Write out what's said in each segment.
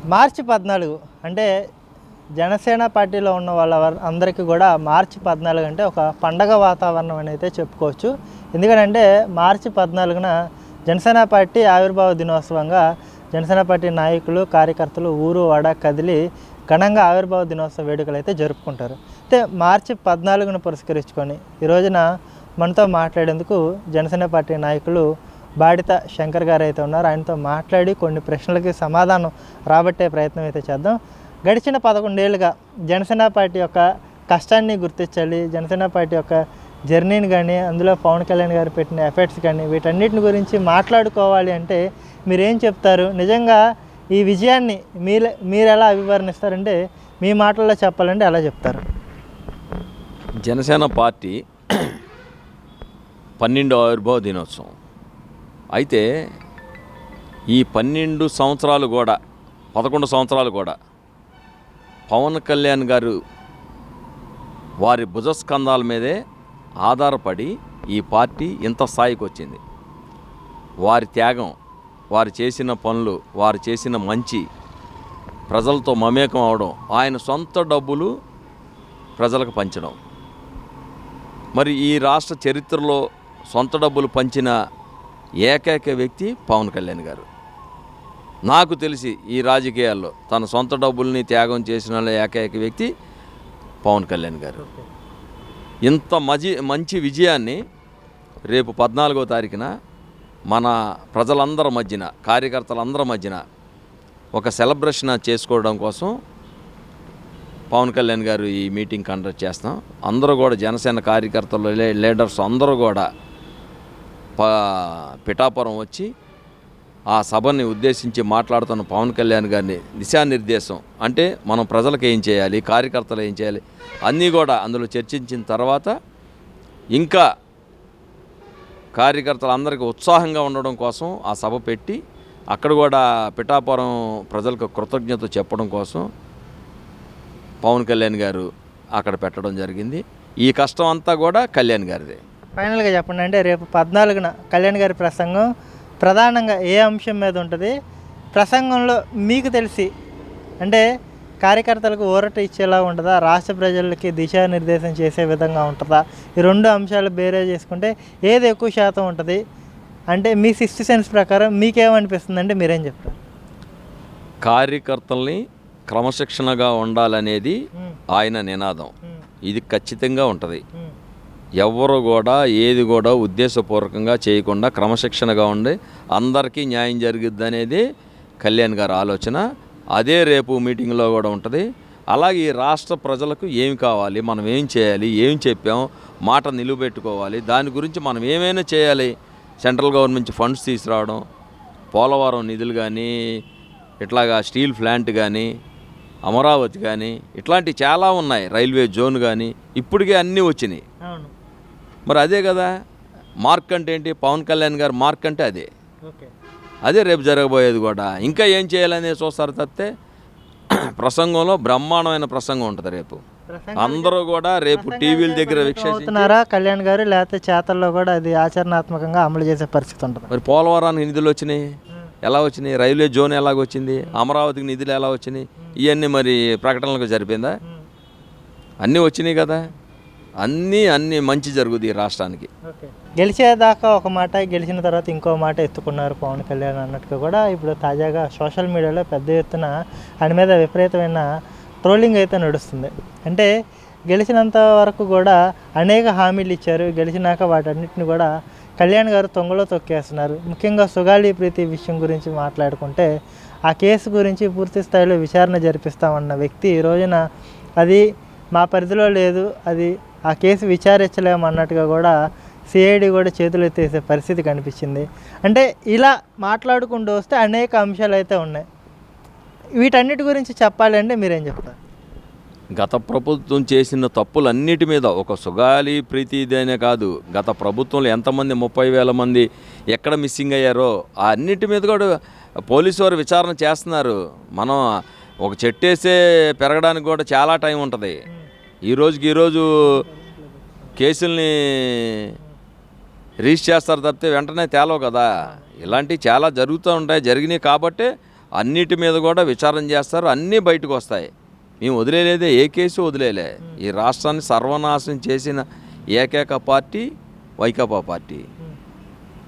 మార్చి 14 అంటే జనసేన పార్టీలో ఉన్న వాళ్ళ అందరికీ కూడా మార్చి 14 అంటే ఒక పండగ వాతావరణం అని అయితే చెప్పుకోవచ్చు. ఎందుకంటే మార్చి 14న జనసేన పార్టీ ఆవిర్భావ దినోత్సవంగా జనసేన పార్టీ నాయకులు కార్యకర్తలు ఊరు వాడ కదిలి ఘనంగా ఆవిర్భావ దినోత్సవ వేడుకలు అయితే జరుపుకుంటారు. అయితే మార్చి 14ను పురస్కరించుకొని ఈ రోజున మనతో మాట్లాడేందుకు జనసేన పార్టీ నాయకులు బాడిత శంకర్ గారు అయితే ఉన్నారు. ఆయనతో మాట్లాడి కొన్ని ప్రశ్నలకి సమాధానం రాబట్టే ప్రయత్నం అయితే చేద్దాం. గడిచిన 11 ఏళ్ళుగా జనసేన పార్టీ యొక్క కష్టాన్ని గుర్తించాలి, జనసేన పార్టీ యొక్క జర్నీని కానీ అందులో పవన్ కళ్యాణ్ గారు పెట్టిన ఎఫర్ట్స్ కానీ వీటన్నిటిని గురించి మాట్లాడుకోవాలి అంటే మీరేం చెప్తారు? నిజంగా ఈ విజయాన్ని మీరు ఎలా అభివర్ణిస్తారంటే మీ మాటల్లో చెప్పాలంటే ఎలా చెప్తారు? జనసేన పార్టీ 12వ ఆవిర్భావ దినోత్సవం అయితే ఈ 12 సంవత్సరాలు కూడా 11 సంవత్సరాలు కూడా పవన్ కళ్యాణ్ గారు వారి భుజస్కంధాల మీదే ఆధారపడి ఈ పార్టీ ఇంత స్థాయికి వచ్చింది. వారి త్యాగం, వారు చేసిన పనులు, వారు చేసిన మంచి, ప్రజలతో మమేకం అవడం, ఆయన సొంత డబ్బులు ప్రజలకు పంచడం. మరి ఈ రాష్ట్ర చరిత్రలో సొంత డబ్బులు పంచిన ఏకైక వ్యక్తి పవన్ కళ్యాణ్ గారు. నాకు తెలిసి ఈ రాజకీయాల్లో తన సొంత డబ్బుల్ని త్యాగం చేసిన ఏకైక వ్యక్తి పవన్ కళ్యాణ్ గారు. ఇంత మంచి విజయాన్ని రేపు 14వ తారీఖున మన ప్రజలందరి మధ్యన, కార్యకర్తలందరి మధ్యన ఒక సెలబ్రేషన్ చేసుకోవడం కోసం పవన్ కళ్యాణ్ గారు ఈ మీటింగ్ కండక్ట్ చేస్తాం. అందరూ కూడా జనసేన కార్యకర్తలు, లీడర్స్ అందరూ కూడా పిఠాపురం వచ్చి ఆ సభని ఉద్దేశించి మాట్లాడుతున్న పవన్ కళ్యాణ్ గారిని దిశానిర్దేశం అంటే మనం ప్రజలకు ఏం చేయాలి, కార్యకర్తలు ఏం చేయాలి అన్నీ కూడా అందులో చర్చించిన తర్వాత ఇంకా కార్యకర్తలందరికీ ఉత్సాహంగా ఉండడం కోసం ఆ సభ పెట్టి అక్కడ కూడా పిఠాపురం ప్రజలకు కృతజ్ఞత చెప్పడం కోసం పవన్ కళ్యాణ్ గారు అక్కడ పెట్టడం జరిగింది. ఈ కష్టం అంతా కూడా కళ్యాణ్ గారిదే. ఫైనల్గా చెప్పండి, అంటే రేపు 14న కళ్యాణ్ గారి ప్రసంగం ప్రధానంగా ఏ అంశం మీద ఉంటుంది? ప్రసంగంలో మీకు తెలిసి అంటే కార్యకర్తలకు ఊరట ఇచ్చేలా ఉంటుందా, రాష్ట్ర ప్రజలకి దిశానిర్దేశం చేసే విధంగా ఉంటుందా? ఈ రెండు అంశాలు బేరే చేసుకుంటే ఏది ఎక్కువ శాతం ఉంటుంది అంటే మీ 6th సెన్స్ ప్రకారం మీకేమనిపిస్తుంది అంటే మీరేం చెప్తారు? కార్యకర్తల్ని క్రమశిక్షణగా ఉండాలనేది ఆయన నినాదం. ఇది ఖచ్చితంగా ఉంటుంది. ఎవరు కూడా ఏది కూడా ఉద్దేశపూర్వకంగా చేయకుండా క్రమశిక్షణగా ఉండి అందరికీ న్యాయం జరుగుద్ది అనేది కళ్యాణ్ గారి ఆలోచన. అదే రేపు మీటింగ్లో కూడా ఉంటుంది. అలాగే ఈ రాష్ట్ర ప్రజలకు ఏమి కావాలి, మనం ఏం చేయాలి, ఏం చెప్పాం, మాట నిలువబెట్టుకోవాలి, దాని గురించి మనం ఏమైనా చేయాలి. సెంట్రల్ గవర్నమెంట్ ఫండ్స్ తీసుకురావడం, పోలవరం నిధులు కానీ, ఇట్లాగా స్టీల్ ప్లాంట్ కానీ, అమరావతి కానీ, ఇట్లాంటివి చాలా ఉన్నాయి, రైల్వే జోన్ కానీ ఇప్పటికే అన్నీ వచ్చినాయి. మరి అదే కదా మార్క్ అంటే ఏంటి? పవన్ కళ్యాణ్ గారు మార్క్ అంటే అదే రేపు జరగబోయేది కూడా. ఇంకా ఏం చేయాలనేది చూస్తారు తప్పితే ప్రసంగంలో బ్రహ్మాండమైన ప్రసంగం ఉంటుంది రేపు. అందరూ కూడా రేపు టీవీల దగ్గర వీక్షిస్తున్నారా కళ్యాణ్ గారు, లేకపోతే చేతల్లో కూడా అది ఆచరణాత్మకంగా అమలు చేసే పరిస్థితి ఉంటుంది? మరి పోలవరానికి నిధులు వచ్చినాయి, ఎలా వచ్చినాయి? రైల్వే జోన్ ఎలాగొచ్చింది? అమరావతికి నిధులు ఎలా వచ్చినాయి? ఇవన్నీ మరి ప్రకటనలకు జరిపిందా? అన్నీ వచ్చినాయి కదా. అన్నీ మంచి జరుగుతుంది ఈ రాష్ట్రానికి. గెలిచేదాకా ఒక మాట, గెలిచిన తర్వాత ఇంకో మాట ఎత్తుకున్నారు పవన్ కళ్యాణ్ అన్నట్టుగా కూడా ఇప్పుడు తాజాగా సోషల్ మీడియాలో పెద్ద ఎత్తున ఆయన మీద విపరీతమైన ట్రోలింగ్ అయితే నడుస్తుంది. అంటే గెలిచినంత వరకు కూడా అనేక హామీలు ఇచ్చారు, గెలిచినాక వాటన్నిటిని కూడా కళ్యాణ్ గారు తొంగలో తొక్కేస్తున్నారు. ముఖ్యంగా సుగాలి ప్రీతి విషయం గురించి మాట్లాడుకుంటే ఆ కేసు గురించి పూర్తి స్థాయిలో విచారణ జరిపిస్తామన్న వ్యక్తి ఈ రోజున అది మా పరిధిలో లేదు, అది ఆ కేసు విచారించలేమన్నట్టుగా కూడా సిఐడి కూడా చేతులు ఎత్తేసే పరిస్థితి కనిపించింది. అంటే ఇలా మాట్లాడుకుంటూ వస్తే అనేక అంశాలు అయితే ఉన్నాయి. వీటన్నిటి గురించి చెప్పాలి అంటే మీరేం చెప్తారు? గత ప్రభుత్వం చేసిన తప్పులన్నిటి మీద ఒక సుగాలి ప్రీతిదేనే కాదు, గత ప్రభుత్వంలో ఎంతమంది 30,000 మంది ఎక్కడ మిస్సింగ్ అయ్యారో ఆ అన్నిటి మీద కూడా పోలీసు వారు విచారణ చేస్తున్నారు. మనం ఒక చెట్టేసే పెరగడానికి కూడా చాలా టైం ఉంటుంది. ఈరోజు కేసుల్ని రిజిస్టర్ చేస్తారు తప్పితే వెంటనే తేలవు కదా. ఇలాంటివి చాలా జరుగుతూ ఉంటాయి, జరిగినాయి. కాబట్టి అన్నిటి మీద కూడా విచారణ చేస్తారు, అన్నీ బయటకు వస్తాయి. మేము వదిలేలేదే, ఏ కేసు వదిలేలే. ఈ రాష్ట్రాన్ని సర్వనాశనం చేసిన ఏకైక పార్టీ వైకాపా పార్టీ.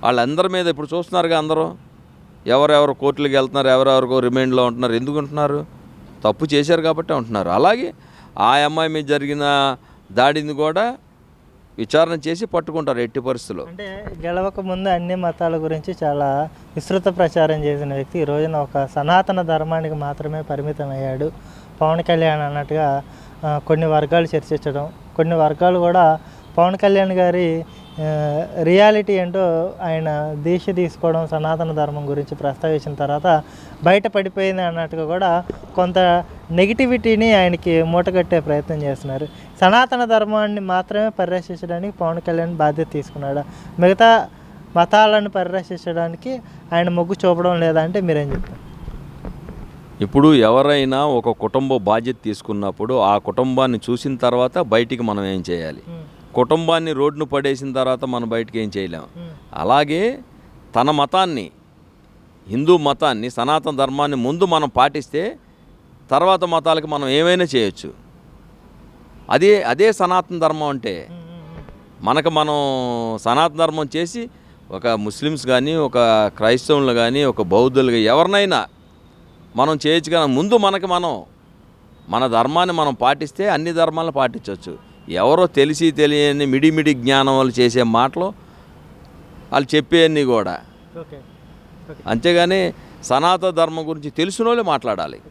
వాళ్ళందరి మీద ఇప్పుడు చూస్తున్నారుగా అందరూ, ఎవరెవరు కోర్టులకు వెళ్తున్నారు, ఎవరెవరికో రిమైండ్లో ఉంటున్నారు. ఎందుకు ఉంటున్నారు? తప్పు చేశారు కాబట్టి ఉంటున్నారు. అలాగే ఆ అమ్మాయి మీద జరిగిన దాడిని కూడా విచారణ చేసి పట్టుకుంటారు ఎట్టి పరిస్థితుల్లో. అంటే గెలవక ముందు అన్ని మతాల గురించి చాలా విస్తృత ప్రచారం చేసిన వ్యక్తి ఈ రోజున ఒక సనాతన ధర్మానికి మాత్రమే పరిమితం అయ్యాడు పవన్ కళ్యాణ్ అన్నట్టుగా కొన్ని వర్గాలు చర్చించడం, కొన్ని వర్గాలు కూడా పవన్ కళ్యాణ్ గారి రియాలిటీ ఏంటో ఆయన దీక్ష తీసుకోవడం, సనాతన ధర్మం గురించి ప్రస్తావించిన తర్వాత బయట పడిపోయింది అన్నట్టుగా కూడా కొంత నెగిటివిటీని ఆయనకి మూటగట్టే ప్రయత్నం చేస్తున్నారు. సనాతన ధర్మాన్ని మాత్రమే పరిరక్షించడానికి పవన్ కళ్యాణ్ బాధ్యత తీసుకున్నాడు, మిగతా మతాలను పరిరక్షించడానికి ఆయన మొగ్గు చూపడం లేదా అంటే మీరేం చెప్తారు? ఇప్పుడు ఎవరైనా ఒక కుటుంబ బాధ్యత తీసుకున్నప్పుడు ఆ కుటుంబాన్ని చూసిన తర్వాత బయటికి మనం ఏం చేయాలి? కుటుంబాన్ని రోడ్డును పడేసిన తర్వాత మనం బయటికి ఏం చేయలేము. అలాగే తన మతాన్ని, హిందూ మతాన్ని, సనాతన ధర్మాన్ని ముందు మనం పాటిస్తే తర్వాత మతాలకు మనం ఏమైనా చేయొచ్చు. అదే సనాతన ధర్మం అంటే. మనం సనాతన ధర్మం చేసి ఒక ముస్లిమ్స్ కానీ, ఒక క్రైస్తవులు కానీ, ఒక బౌద్ధులు కానీ ఎవరినైనా మనం చేయొచ్చు. కానీ ముందు మన ధర్మాన్ని మనం పాటిస్తే అన్ని ధర్మాలను పాటించవచ్చు. ఎవరో తెలియని మిడిమిడి జ్ఞానం వాళ్ళు చేసే మాటలు, వాళ్ళు చెప్పేవన్నీ కూడా. అంతేగాని సనాతన ధర్మం గురించి తెలిసిన వాళ్ళే మాట్లాడాలి.